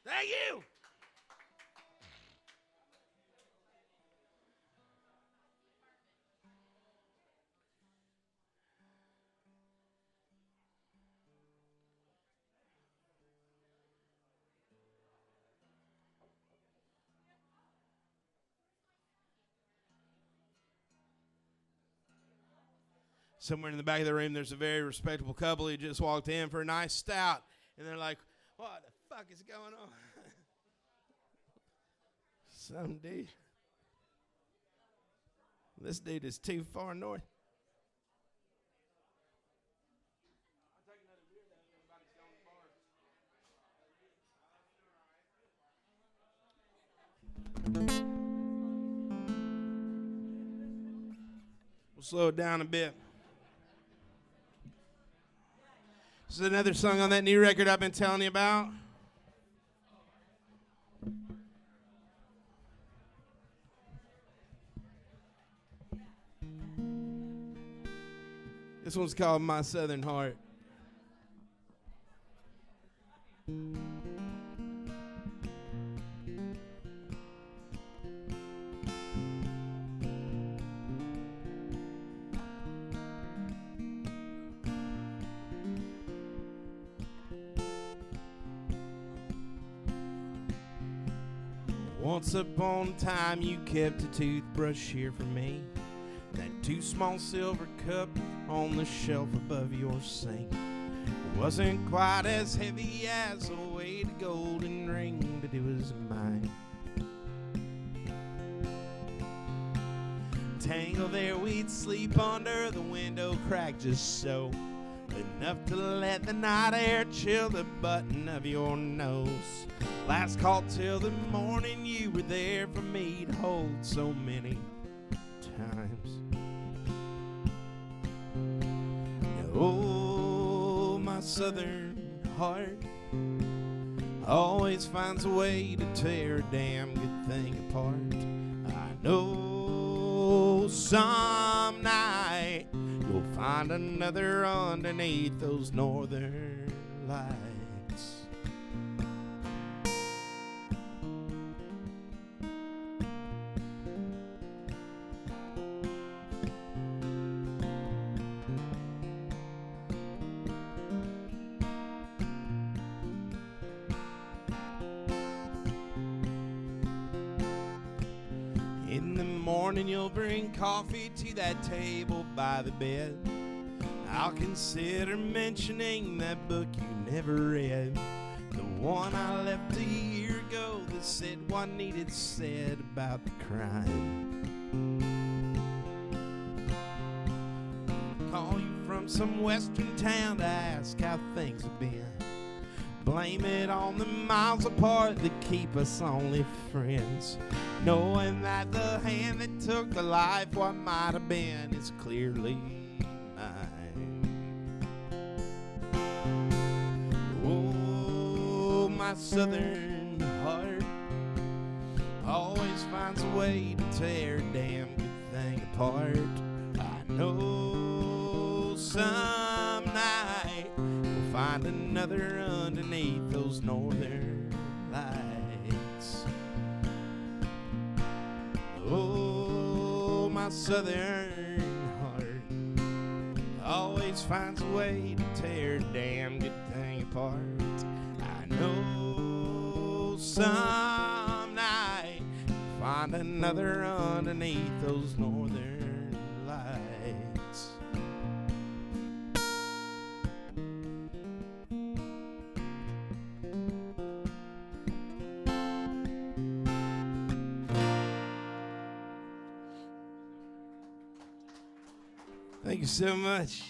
Thank you. Somewhere in the back of the room, there's a very respectable couple who just walked in for a nice stout. And they're like, what the fuck is going on? Some dude. This dude is too far north. We'll slow it down a bit. This is another song on that new record I've been telling you about. This one's called My Southern Heart. Once upon a time you kept a toothbrush here for me. That two small silver cup on the shelf above your sink wasn't quite as heavy as a weighted golden ring, but it was mine. Tangled there we'd sleep under the window crack just so, enough to let the night air chill the button of your nose. Last call till the morning, you were there for me to hold so many times. Oh, my southern heart always finds a way to tear a damn good thing apart. I know some night you'll find another underneath those northern lights. In the morning you'll bring coffee to that table by the bed. I'll consider mentioning that book you never read, the one I left a year ago that said what needed said about the crime. Call you from some western town to ask how things have been. Blame it on the miles apart that keep us only friends, knowing that the hand that took the life what might have been is clearly mine. Oh, my southern heart always finds a way to tear a damn good thing apart. I know some night we'll find another underneath those northern lights. Oh, my southern heart always finds a way to tear a damn good thing apart. I know some night we'll find another underneath those northern lights. Thank you so much.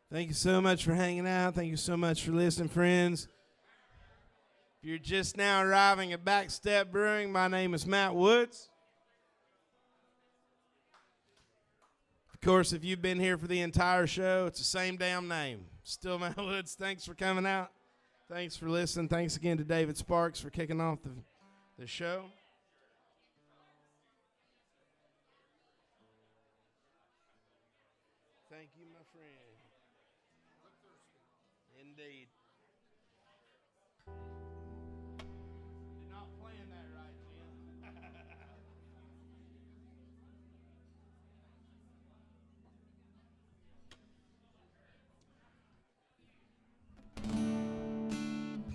Thank you so much for hanging out. Thank you so much for listening, friends. If you're just now arriving at Backstep Brewing, my name is Matt Woods. Of course, if you've been here for the entire show, it's the same damn name. Still Matt Woods. Thanks for coming out. Thanks for listening. Thanks again to David Sparks for kicking off the show. Thank you, my friend. Indeed. You're not playing that right, Jim.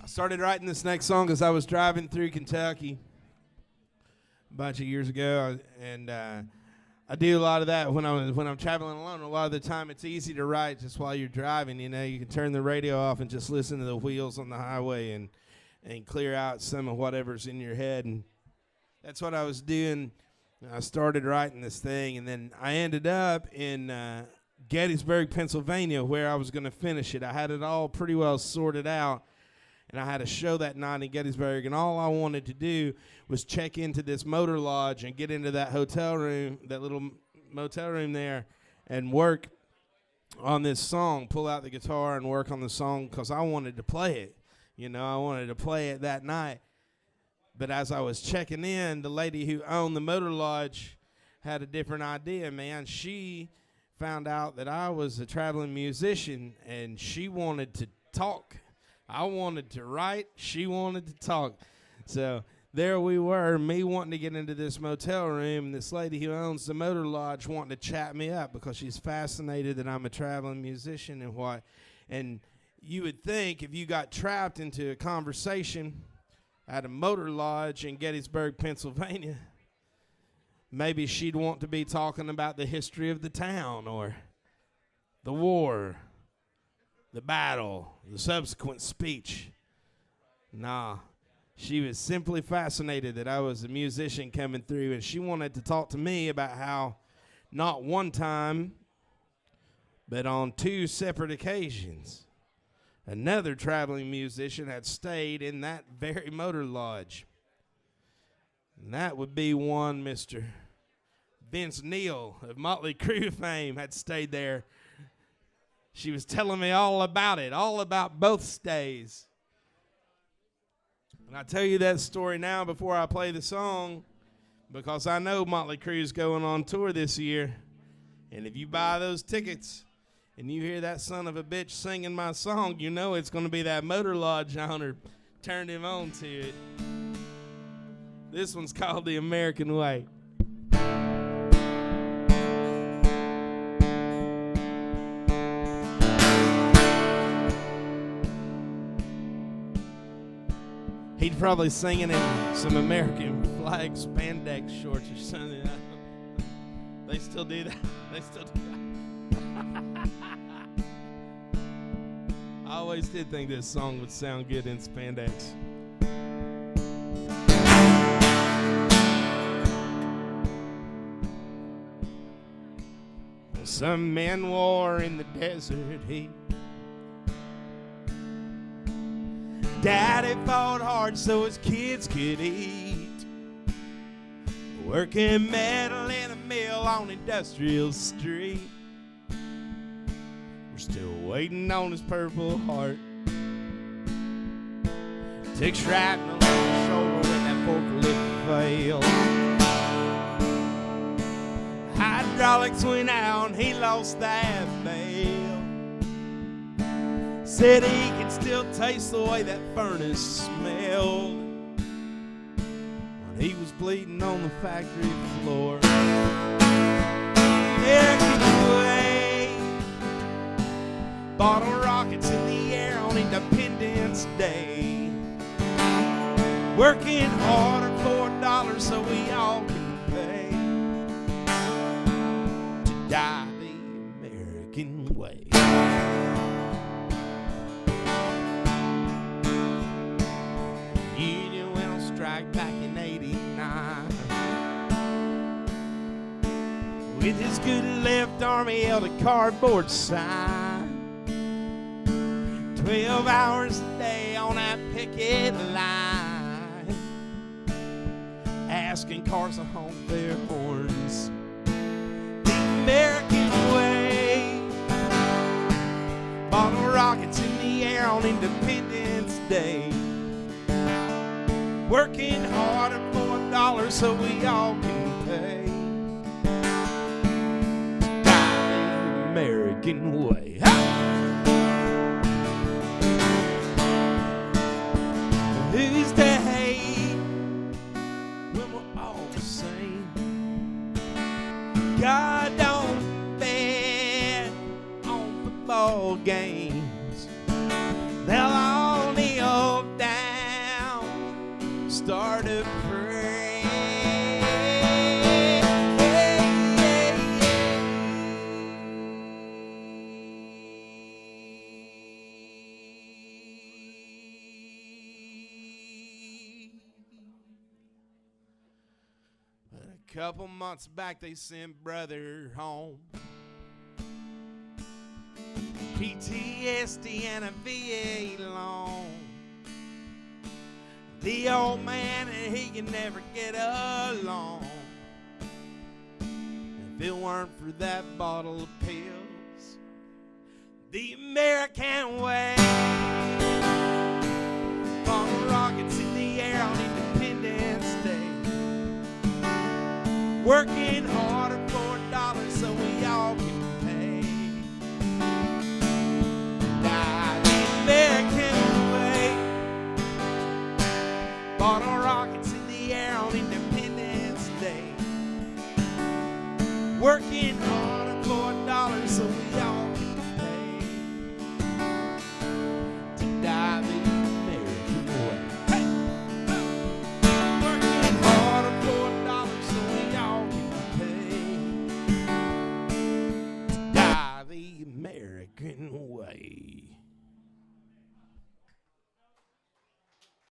I started writing this next song as I was driving through Kentucky a bunch of years ago, and I do a lot of that when I'm traveling alone. A lot of the time, it's easy to write just while you're driving. You know, you can turn the radio off and just listen to the wheels on the highway and clear out some of whatever's in your head. And that's what I was doing. I started writing this thing, and then I ended up in Gettysburg, Pennsylvania, where I was going to finish it. I had it all pretty well sorted out, and I had a show that night in Gettysburg, and all I wanted to do was check into this motor lodge and get into that hotel room, that little motel room there, and work on this song, pull out the guitar and work on the song because I wanted to play it. You know, I wanted to play it that night. But as I was checking in, the lady who owned the motor lodge had a different idea, man. She found out that I was a traveling musician, and she wanted to talk. I wanted to write. She wanted to talk. So there we were, me wanting to get into this motel room, and this lady who owns the motor lodge wanting to chat me up because she's fascinated that I'm a traveling musician and what. And you would think if you got trapped into a conversation at a motor lodge in Gettysburg, Pennsylvania, maybe she'd want to be talking about the history of the town or the war, the battle, the subsequent speech. Nah, she was simply fascinated that I was a musician coming through, and she wanted to talk to me about how not one time, but on two separate occasions, another traveling musician had stayed in that very motor lodge. And that would be one Mr. Vince Neil of Motley Crue fame had stayed there. She was telling me all about it, all about both stays. And I tell you that story now before I play the song because I know Motley Crue's going on tour this year. And if you buy those tickets and you hear that son of a bitch singing my song, you know it's going to be that motor lodge owner turned him on to it. This one's called The American Way. He'd probably singing in some American flag spandex shorts or something. They still do that. They still do that. I always did think this song would sound good in spandex. Some men war in the desert heat. Daddy fought hard so his kids could eat. Working metal in a mill on Industrial Street. We're still waiting on his Purple Heart. Took shrapnel on the shoulder when that forklift failed. Hydraulics went out and he lost that bale. Said he could still taste the way that furnace smelled when he was bleeding on the factory floor. American way, bottle rockets in the air on Independence Day. Working harder for $1 so we all can pay to die the American way. Union went on strike back in '89. With his good left arm he held a cardboard sign. 12 hours a day on that picket line, asking cars to honk their horns. The American way, bottle rockets in the air on Independence Day. Working harder for $1 so we all can pay to die the American American way. Who's to hate when we're all the same? God don't bet on football games. They'll all kneel down, start a prayer. A couple months back, they sent brother home. PTSD and a VA loan. The old man and he can never get along. If it weren't for that bottle of pills, the American way. Bottle rockets in the air on Independence Day. Working harder for a dollar so we all can pay. Die the American way. Bottle rockets in the air on Independence Day. Working hard.